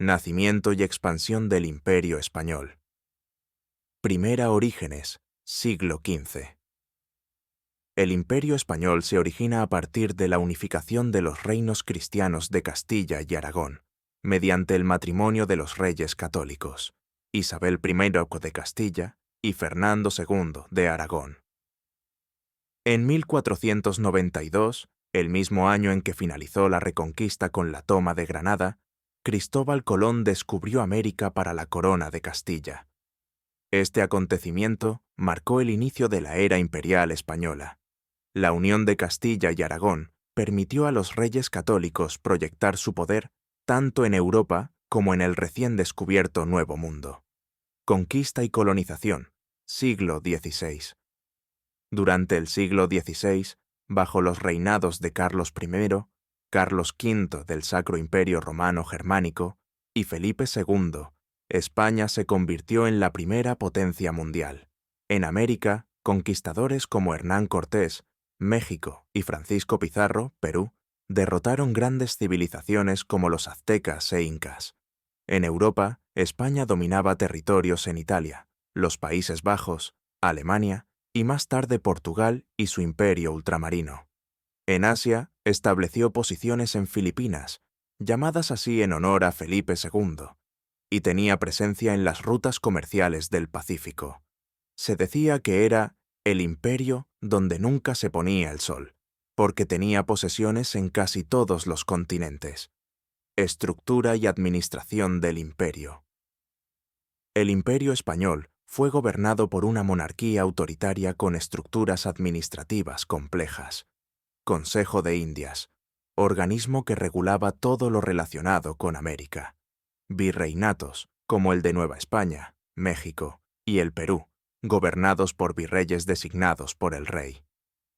Nacimiento y expansión del Imperio Español. Primera Orígenes, siglo XV. El Imperio Español se origina a partir de la unificación de los reinos cristianos de Castilla y Aragón, mediante el matrimonio de los reyes católicos, Isabel I de Castilla y Fernando II de Aragón. En 1492, el mismo año en que finalizó la Reconquista con la toma de Granada, Cristóbal Colón descubrió América para la corona de Castilla. Este acontecimiento marcó el inicio de la era imperial española. La unión de Castilla y Aragón permitió a los reyes católicos proyectar su poder tanto en Europa como en el recién descubierto Nuevo Mundo. Conquista y colonización, siglo XVI. Durante el siglo XVI, bajo los reinados de Carlos I, Carlos V del Sacro Imperio Romano Germánico y Felipe II, España se convirtió en la primera potencia mundial. En América, conquistadores como Hernán Cortés, México y Francisco Pizarro, Perú, derrotaron grandes civilizaciones como los aztecas e incas. En Europa, España dominaba territorios en Italia, los Países Bajos, Alemania y más tarde Portugal y su imperio ultramarino. En Asia, estableció posiciones en Filipinas, llamadas así en honor a Felipe II, y tenía presencia en las rutas comerciales del Pacífico. Se decía que era el imperio donde nunca se ponía el sol, porque tenía posesiones en casi todos los continentes. Estructura y administración del imperio. El Imperio Español fue gobernado por una monarquía autoritaria con estructuras administrativas complejas. Consejo de Indias, organismo que regulaba todo lo relacionado con América. Virreinatos, como el de Nueva España, México y el Perú, gobernados por virreyes designados por el rey.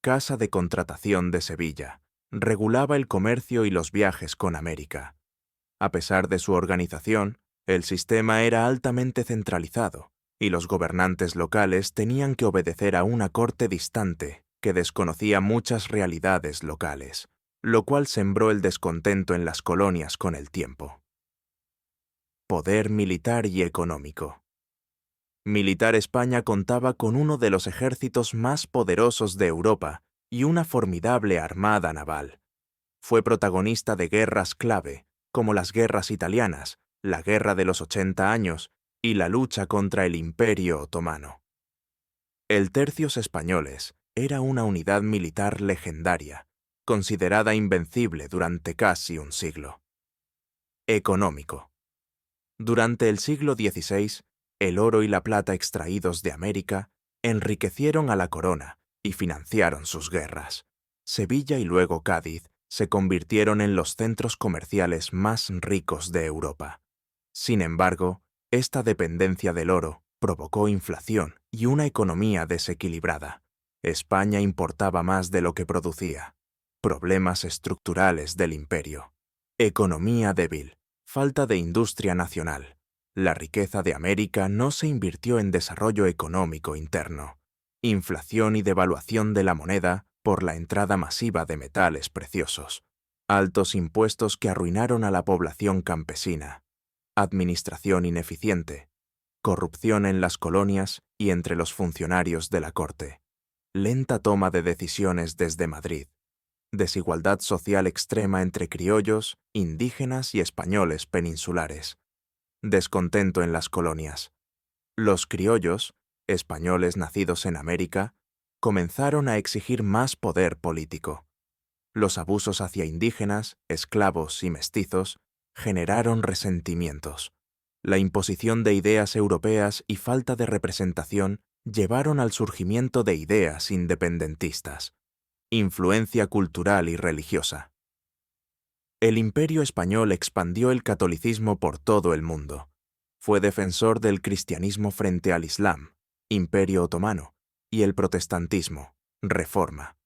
Casa de Contratación de Sevilla, regulaba el comercio y los viajes con América. A pesar de su organización, el sistema era altamente centralizado, y los gobernantes locales tenían que obedecer a una corte distante que desconocía muchas realidades locales, lo cual sembró el descontento en las colonias con el tiempo. Poder militar y económico. Militar España contaba con uno de los ejércitos más poderosos de Europa y una formidable armada naval. Fue protagonista de guerras clave, como las guerras italianas, la Guerra de los 80 años y la lucha contra el Imperio Otomano. El Tercios Españoles era una unidad militar legendaria, considerada invencible durante casi un siglo. Económico. Durante el siglo XVI, el oro y la plata extraídos de América enriquecieron a la corona y financiaron sus guerras. Sevilla y luego Cádiz se convirtieron en los centros comerciales más ricos de Europa. Sin embargo, esta dependencia del oro provocó inflación y una economía desequilibrada. España importaba más de lo que producía. Problemas estructurales del imperio. Economía débil. Falta de industria nacional. La riqueza de América no se invirtió en desarrollo económico interno. Inflación y devaluación de la moneda por la entrada masiva de metales preciosos. Altos impuestos que arruinaron a la población campesina. Administración ineficiente. Corrupción en las colonias y entre los funcionarios de la corte. Lenta toma de decisiones desde Madrid. Desigualdad social extrema entre criollos, indígenas y españoles peninsulares. Descontento en las colonias. Los criollos, españoles nacidos en América, comenzaron a exigir más poder político. Los abusos hacia indígenas, esclavos y mestizos generaron resentimientos. La imposición de ideas europeas y falta de representación llevaron al surgimiento de ideas independentistas. Influencia cultural y religiosa. El Imperio Español expandió el catolicismo por todo el mundo. Fue defensor del cristianismo frente al Islam, Imperio Otomano, y el protestantismo, Reforma.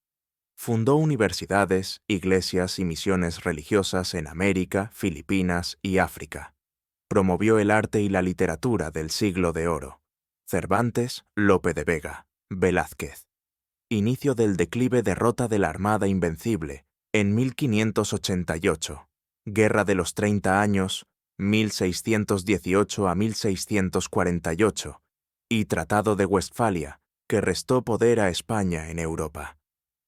Fundó universidades, iglesias y misiones religiosas en América, Filipinas y África. Promovió el arte y la literatura del Siglo de Oro. Cervantes, Lope de Vega, Velázquez. Inicio del declive, derrota de la Armada Invencible en 1588. Guerra de los 30 años, 1618 a 1648, y Tratado de Westfalia, que restó poder a España en Europa.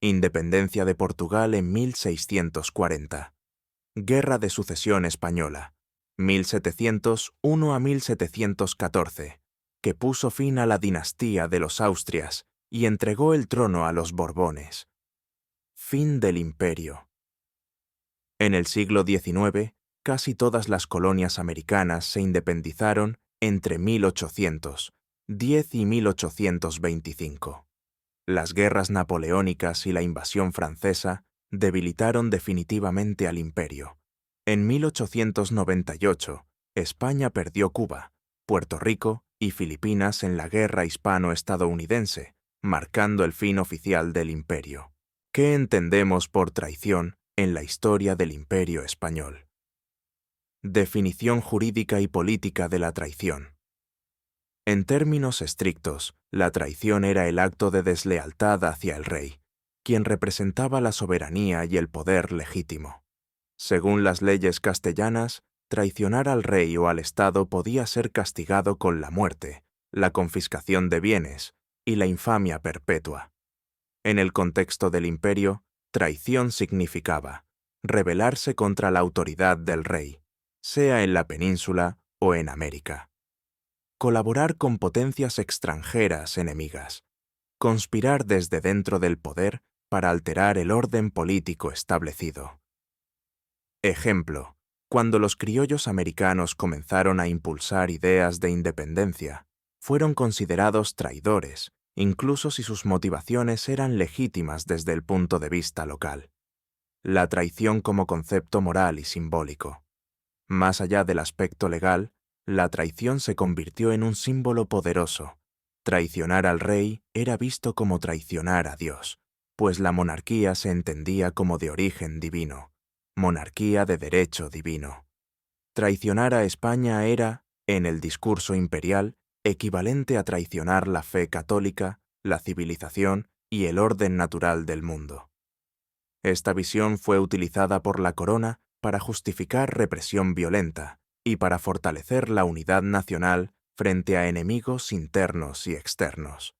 Independencia de Portugal en 1640. Guerra de Sucesión Española, 1701 a 1714, que puso fin a la dinastía de los Austrias y entregó el trono a los Borbones. Fin del imperio. En el siglo XIX, casi todas las colonias americanas se independizaron entre 1810 y 1825. Las guerras napoleónicas y la invasión francesa debilitaron definitivamente al imperio. En 1898, España perdió Cuba, Puerto Rico y Filipinas en la guerra hispano-estadounidense, marcando el fin oficial del imperio. ¿Qué entendemos por traición en la historia del Imperio Español? Definición jurídica y política de la traición. En términos estrictos, la traición era el acto de deslealtad hacia el rey, quien representaba la soberanía y el poder legítimo. Según las leyes castellanas, traicionar al rey o al Estado podía ser castigado con la muerte, la confiscación de bienes y la infamia perpetua. En el contexto del imperio, traición significaba rebelarse contra la autoridad del rey, sea en la península o en América. Colaborar con potencias extranjeras enemigas. Conspirar desde dentro del poder para alterar el orden político establecido. Ejemplo, cuando los criollos americanos comenzaron a impulsar ideas de independencia, fueron considerados traidores, incluso si sus motivaciones eran legítimas desde el punto de vista local. La traición como concepto moral y simbólico. Más allá del aspecto legal, la traición se convirtió en un símbolo poderoso. Traicionar al rey era visto como traicionar a Dios, pues la monarquía se entendía como de origen divino, monarquía de derecho divino. Traicionar a España era, en el discurso imperial, equivalente a traicionar la fe católica, la civilización y el orden natural del mundo. Esta visión fue utilizada por la corona para justificar represión violenta y para fortalecer la unidad nacional frente a enemigos internos y externos.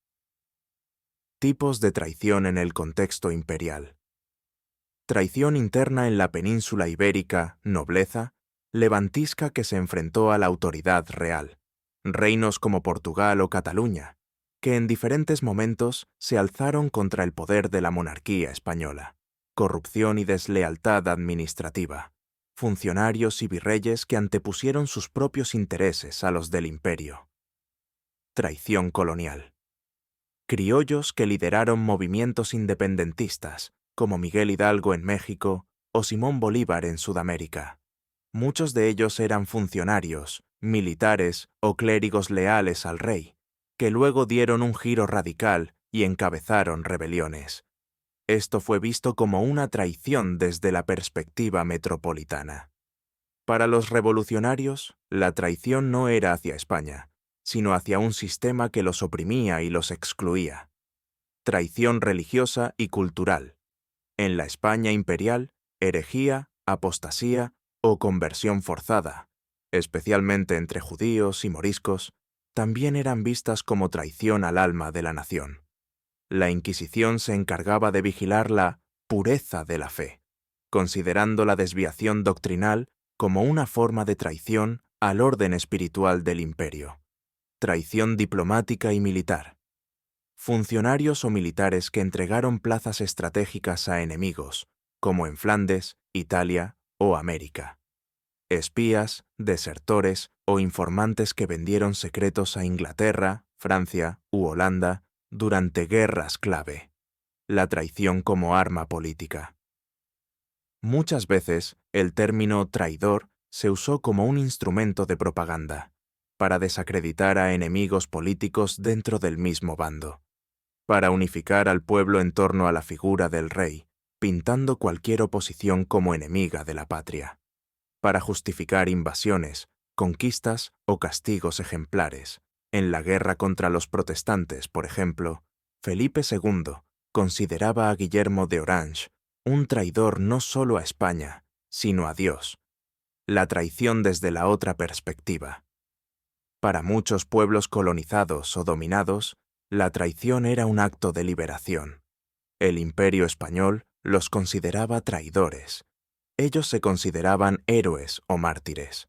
Tipos de traición en el contexto imperial. Traición interna en la península ibérica, nobleza, levantisca que se enfrentó a la autoridad real. Reinos como Portugal o Cataluña, que en diferentes momentos se alzaron contra el poder de la monarquía española. Corrupción y deslealtad administrativa. Funcionarios y virreyes que antepusieron sus propios intereses a los del imperio. Traición colonial. Criollos que lideraron movimientos independentistas, como Miguel Hidalgo en México o Simón Bolívar en Sudamérica. Muchos de ellos eran funcionarios, militares o clérigos leales al rey, que luego dieron un giro radical y encabezaron rebeliones. Esto fue visto como una traición desde la perspectiva metropolitana. Para los revolucionarios, la traición no era hacia España, sino hacia un sistema que los oprimía y los excluía. Traición religiosa y cultural. En la España imperial, herejía, apostasía o conversión forzada, especialmente entre judíos y moriscos, también eran vistas como traición al alma de la nación. La Inquisición se encargaba de vigilar la pureza de la fe, considerando la desviación doctrinal como una forma de traición al orden espiritual del imperio. Traición diplomática y militar. Funcionarios o militares que entregaron plazas estratégicas a enemigos, como en Flandes, Italia o América. Espías, desertores o informantes que vendieron secretos a Inglaterra, Francia u Holanda durante guerras clave. La traición como arma política. Muchas veces, el término traidor se usó como un instrumento de propaganda, para desacreditar a enemigos políticos dentro del mismo bando, para unificar al pueblo en torno a la figura del rey, pintando cualquier oposición como enemiga de la patria, para justificar invasiones, conquistas o castigos ejemplares. En la guerra contra los protestantes, por ejemplo, Felipe II consideraba a Guillermo de Orange un traidor no solo a España, sino a Dios. la traición desde la otra perspectiva. Para muchos pueblos colonizados o dominados, la traición era un acto de liberación. El Imperio español los consideraba traidores. Ellos se consideraban héroes o mártires.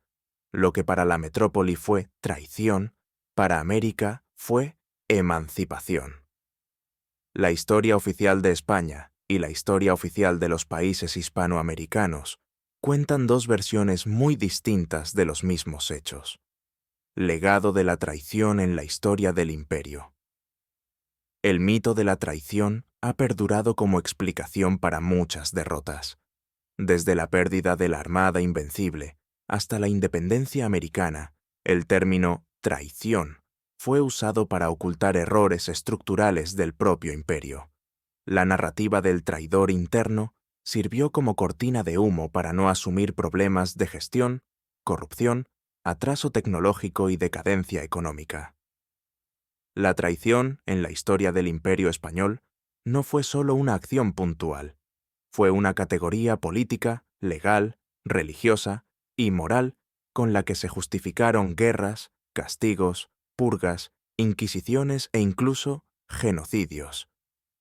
Lo que para la metrópoli fue traición, para América fue emancipación. La historia oficial de España y la historia oficial de los países hispanoamericanos cuentan dos versiones muy distintas de los mismos hechos. Legado de la traición en la historia del imperio. El mito de la traición ha perdurado como explicación para muchas derrotas. Desde la pérdida de la Armada Invencible hasta la independencia americana, el término traición fue usado para ocultar errores estructurales del propio imperio. La narrativa del traidor interno sirvió como cortina de humo para no asumir problemas de gestión, corrupción, atraso tecnológico y decadencia económica. La traición, en la historia del Imperio español, no fue solo una acción puntual. Fue una categoría política, legal, religiosa y moral con la que se justificaron guerras, castigos, purgas, inquisiciones e incluso genocidios.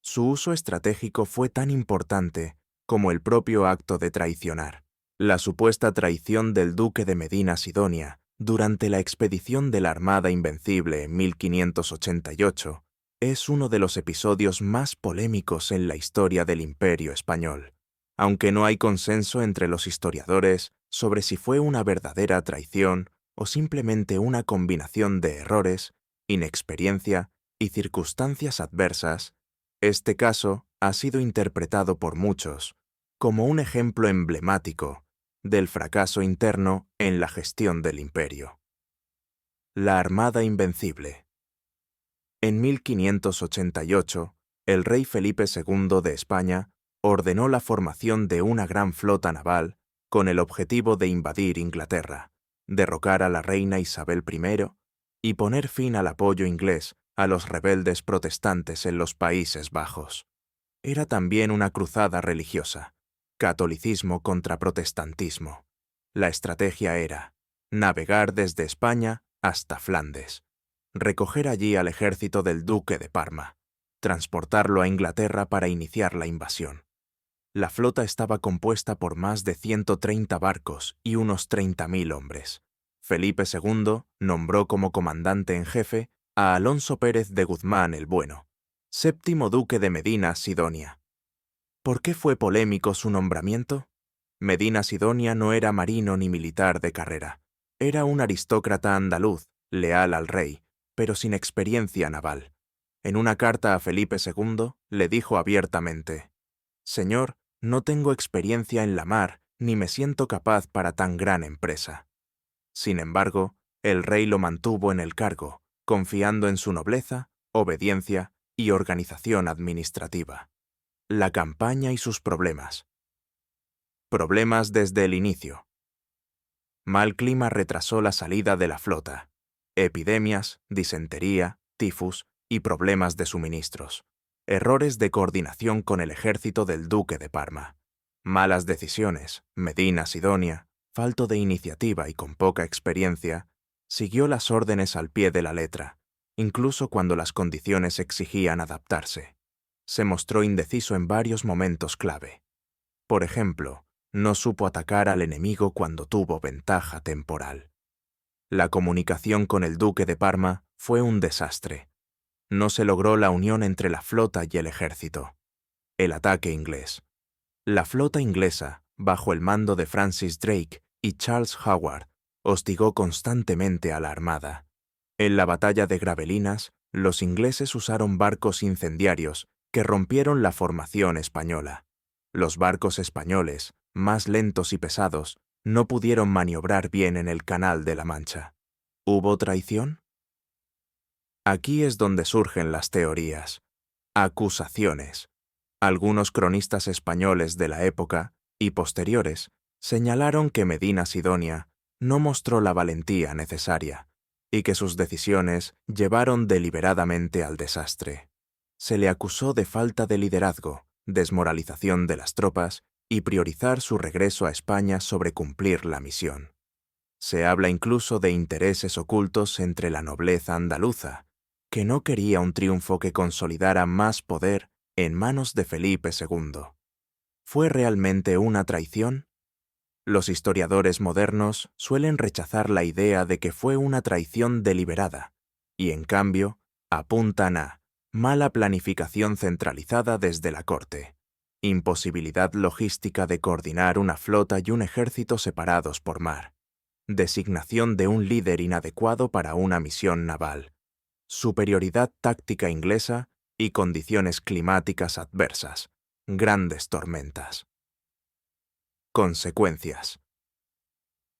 Su uso estratégico fue tan importante como el propio acto de traicionar. La supuesta traición del duque de Medina Sidonia durante la expedición de la Armada Invencible en 1588 es uno de los episodios más polémicos en la historia del Imperio español, aunque no hay consenso entre los historiadores sobre si fue una verdadera traición o simplemente una combinación de errores, inexperiencia y circunstancias adversas. Este caso ha sido interpretado por muchos como un ejemplo emblemático del fracaso interno en la gestión del imperio. La Armada Invencible. En 1588, el rey Felipe II de España ordenó la formación de una gran flota naval con el objetivo de invadir Inglaterra, derrocar a la reina Isabel I y poner fin al apoyo inglés a los rebeldes protestantes en los Países Bajos. Era también una cruzada religiosa, catolicismo contra protestantismo. La estrategia era navegar desde España hasta Flandes, recoger allí al ejército del duque de Parma, transportarlo a Inglaterra para iniciar la invasión. La flota estaba compuesta por más de 130 barcos y unos 30.000 hombres. Felipe II nombró como comandante en jefe a Alonso Pérez de Guzmán el Bueno, séptimo duque de Medina Sidonia. ¿Por qué fue polémico su nombramiento? Medina Sidonia no era marino ni militar de carrera. Era un aristócrata andaluz, leal al rey, pero sin experiencia naval. En una carta a Felipe II le dijo abiertamente: «Señor, no tengo experiencia en la mar ni me siento capaz para tan gran empresa». Sin embargo, el rey lo mantuvo en el cargo, confiando en su nobleza, obediencia y organización administrativa. La campaña y sus problemas. Problemas desde el inicio. Mal clima retrasó la salida de la flota. Epidemias, disentería, tifus y problemas de suministros. Errores de coordinación con el ejército del duque de Parma. Malas decisiones. Medina Sidonia, falto de iniciativa y con poca experiencia, siguió las órdenes al pie de la letra, incluso cuando las condiciones exigían adaptarse. Se mostró indeciso en varios momentos clave. Por ejemplo, no supo atacar al enemigo cuando tuvo ventaja temporal. La comunicación con el duque de Parma fue un desastre. No se logró la unión entre la flota y el ejército. El ataque inglés. La flota inglesa, bajo el mando de Francis Drake y Charles Howard, hostigó constantemente a la armada. En la batalla de Gravelinas, los ingleses usaron barcos incendiarios que rompieron la formación española. Los barcos españoles, más lentos y pesados, no pudieron maniobrar bien en el Canal de la Mancha. ¿Hubo traición? Aquí es donde surgen las teorías. Acusaciones. Algunos cronistas españoles de la época y posteriores señalaron que Medina Sidonia no mostró la valentía necesaria y que sus decisiones llevaron deliberadamente al desastre. Se le acusó de falta de liderazgo, desmoralización de las tropas y priorizar su regreso a España sobre cumplir la misión. Se habla incluso de intereses ocultos entre la nobleza andaluza, que no quería un triunfo que consolidara más poder en manos de Felipe II. ¿Fue realmente una traición? Los historiadores modernos suelen rechazar la idea de que fue una traición deliberada, y en cambio apuntan a mala planificación centralizada desde la corte, imposibilidad logística de coordinar una flota y un ejército separados por mar, designación de un líder inadecuado para una misión naval, superioridad táctica inglesa y condiciones climáticas adversas, grandes tormentas. Consecuencias.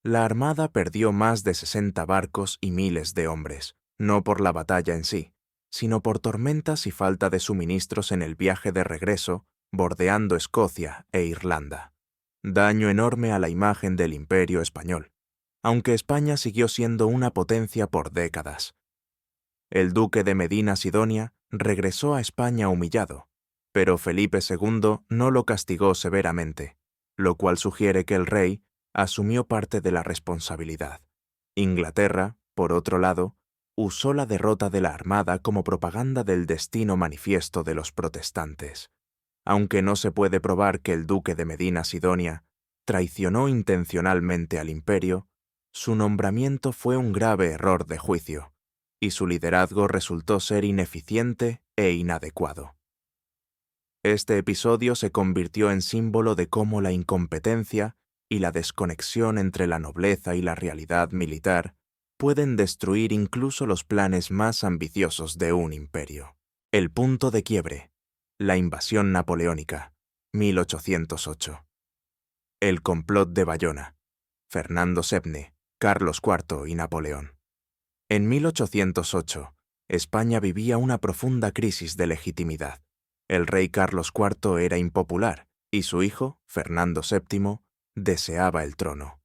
La Armada perdió más de 60 barcos y miles de hombres, no por la batalla en sí, sino por tormentas y falta de suministros en el viaje de regreso, bordeando Escocia e Irlanda. Daño enorme a la imagen del Imperio español, aunque España siguió siendo una potencia por décadas. El duque de Medina Sidonia regresó a España humillado, pero Felipe II no lo castigó severamente, lo cual sugiere que el rey asumió parte de la responsabilidad. Inglaterra, por otro lado, usó la derrota de la Armada como propaganda del destino manifiesto de los protestantes. Aunque no se puede probar que el duque de Medina Sidonia traicionó intencionalmente al imperio, su nombramiento fue un grave error de juicio, y su liderazgo resultó ser ineficiente e inadecuado. Este episodio se convirtió en símbolo de cómo la incompetencia y la desconexión entre la nobleza y la realidad militar pueden destruir incluso los planes más ambiciosos de un imperio. El punto de quiebre. La invasión napoleónica, 1808. El complot de Bayona. Fernando VII, Carlos IV y Napoleón. En 1808, España vivía una profunda crisis de legitimidad. El rey Carlos IV era impopular y su hijo, Fernando VII, deseaba el trono.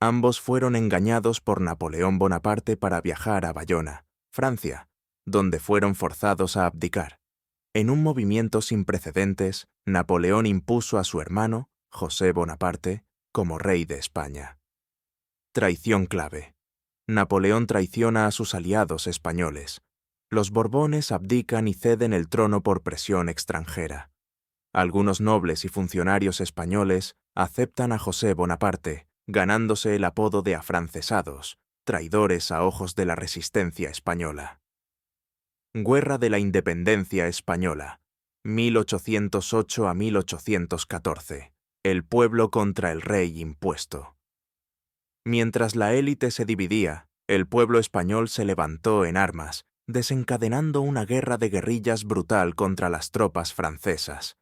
Ambos fueron engañados por Napoleón Bonaparte para viajar a Bayona, Francia, donde fueron forzados a abdicar. En un movimiento sin precedentes, Napoleón impuso a su hermano, José Bonaparte, como rey de España. Traición clave. Napoleón traiciona a sus aliados españoles. Los Borbones abdican y ceden el trono por presión extranjera. Algunos nobles y funcionarios españoles aceptan a José Bonaparte, ganándose el apodo de afrancesados, traidores a ojos de la resistencia española. Guerra de la Independencia Española, 1808 a 1814. El pueblo contra el rey impuesto. Mientras la élite se dividía, el pueblo español se levantó en armas, desencadenando una guerra de guerrillas brutal contra las tropas francesas.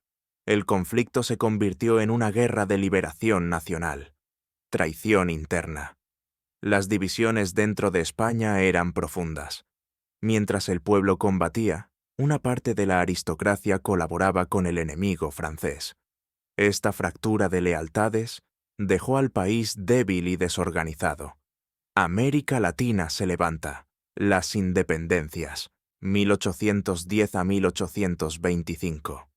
El conflicto se convirtió en una guerra de liberación nacional. Traición interna. Las divisiones dentro de España eran profundas. Mientras el pueblo combatía, una parte de la aristocracia colaboraba con el enemigo francés. Esta fractura de lealtades dejó al país débil y desorganizado. América Latina se levanta. Las independencias, 1810 a 1825.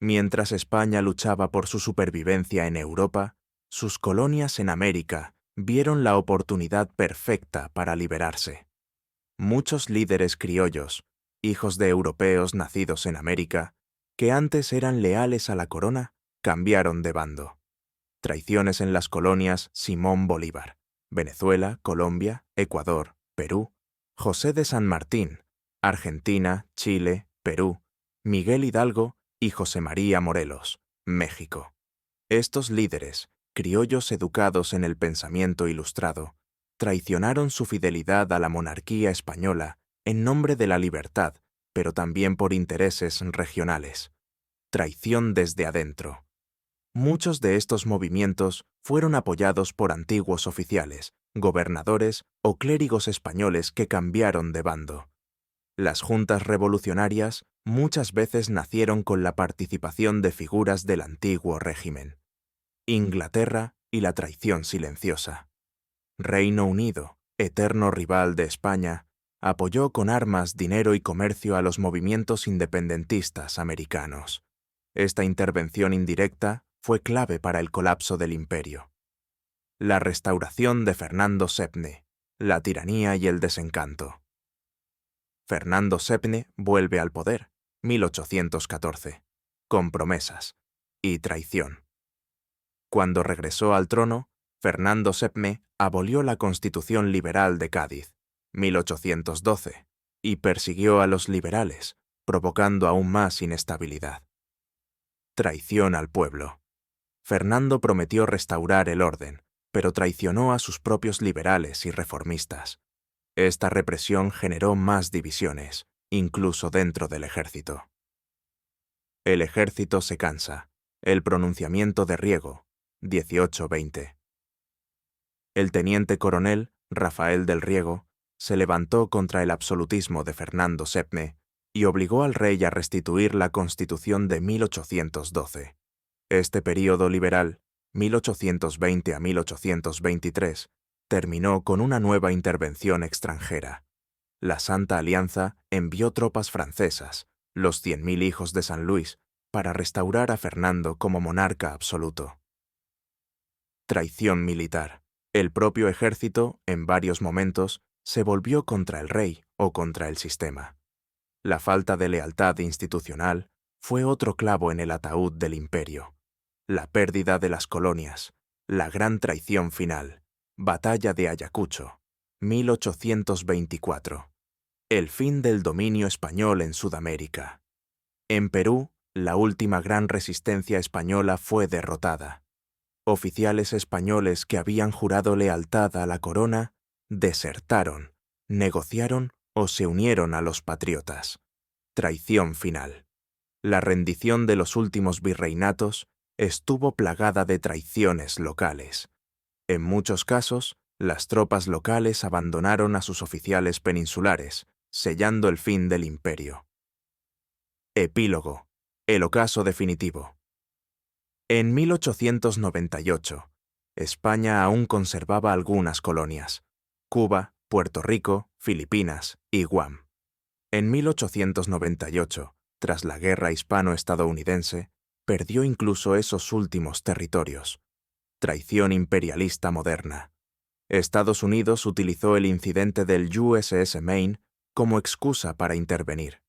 Mientras España luchaba por su supervivencia en Europa, sus colonias en América vieron la oportunidad perfecta para liberarse. Muchos líderes criollos, hijos de europeos nacidos en América, que antes eran leales a la corona, cambiaron de bando. Traiciones en las colonias Simón Bolívar, Venezuela, Colombia, Ecuador, Perú, José de San Martín, Argentina, Chile, Perú, Miguel Hidalgo y José María Morelos, México. Estos líderes, criollos educados en el pensamiento ilustrado, traicionaron su fidelidad a la monarquía española en nombre de la libertad, pero también por intereses regionales. Traición desde adentro. Muchos de estos movimientos fueron apoyados por antiguos oficiales, gobernadores o clérigos españoles que cambiaron de bando. Las juntas revolucionarias muchas veces nacieron con la participación de figuras del antiguo régimen. Inglaterra y la traición silenciosa. Reino Unido, eterno rival de España, apoyó con armas, dinero y comercio a los movimientos independentistas americanos. Esta intervención indirecta fue clave para el colapso del imperio. La restauración de Fernando VII, la tiranía y el desencanto. Fernando VII vuelve al poder, 1814, con promesas y traición. Cuando regresó al trono, Fernando VII abolió la Constitución Liberal de Cádiz, 1812, y persiguió a los liberales, provocando aún más inestabilidad. Traición al pueblo. Fernando prometió restaurar el orden, pero traicionó a sus propios liberales y reformistas. Esta represión generó más divisiones, incluso dentro del ejército. El ejército se cansa. El pronunciamiento de Riego, 1820. El teniente coronel, Rafael del Riego, se levantó contra el absolutismo de Fernando VII y obligó al rey a restituir la Constitución de 1812. Este período liberal, 1820 a 1823, terminó con una nueva intervención extranjera. La Santa Alianza envió tropas francesas, los 100.000 hijos de San Luis, para restaurar a Fernando como monarca absoluto. Traición militar. El propio ejército, en varios momentos, se volvió contra el rey o contra el sistema. La falta de lealtad institucional fue otro clavo en el ataúd del imperio. La pérdida de las colonias, la gran traición final, Batalla de Ayacucho, 1824. El fin del dominio español en Sudamérica. En Perú, la última gran resistencia española fue derrotada. Oficiales españoles que habían jurado lealtad a la corona desertaron, negociaron o se unieron a los patriotas. Traición final. La rendición de los últimos virreinatos estuvo plagada de traiciones locales. En muchos casos, las tropas locales abandonaron a sus oficiales peninsulares, sellando el fin del imperio. Epílogo. El ocaso definitivo. En 1898, España aún conservaba algunas colonias: Cuba, Puerto Rico, Filipinas y Guam. En 1898, tras la Guerra Hispano-Estadounidense, perdió incluso esos últimos territorios. Traición imperialista moderna. Estados Unidos utilizó el incidente del USS Maine como excusa para intervenir.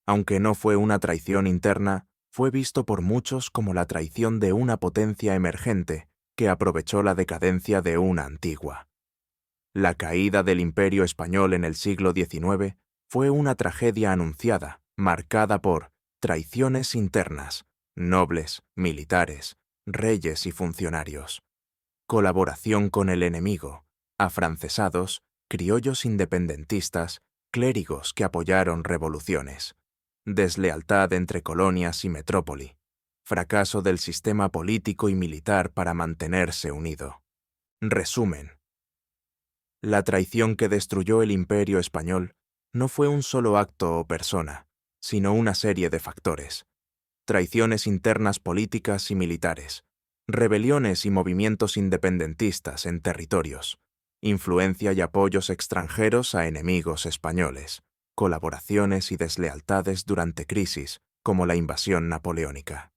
Aunque no fue una traición interna, fue visto por muchos como la traición de una potencia emergente que aprovechó la decadencia de una antigua. La caída del Imperio español en el siglo XIX fue una tragedia anunciada, marcada por traiciones internas, nobles, militares, reyes y funcionarios, colaboración con el enemigo, afrancesados, criollos independentistas, clérigos que apoyaron revoluciones, deslealtad entre colonias y metrópoli, fracaso del sistema político y militar para mantenerse unido. Resumen. La traición que destruyó el Imperio español no fue un solo acto o persona, sino una serie de factores. Traiciones internas políticas y militares, rebeliones y movimientos independentistas en territorios, influencia y apoyos extranjeros a enemigos españoles, colaboraciones y deslealtades durante crisis como la invasión napoleónica.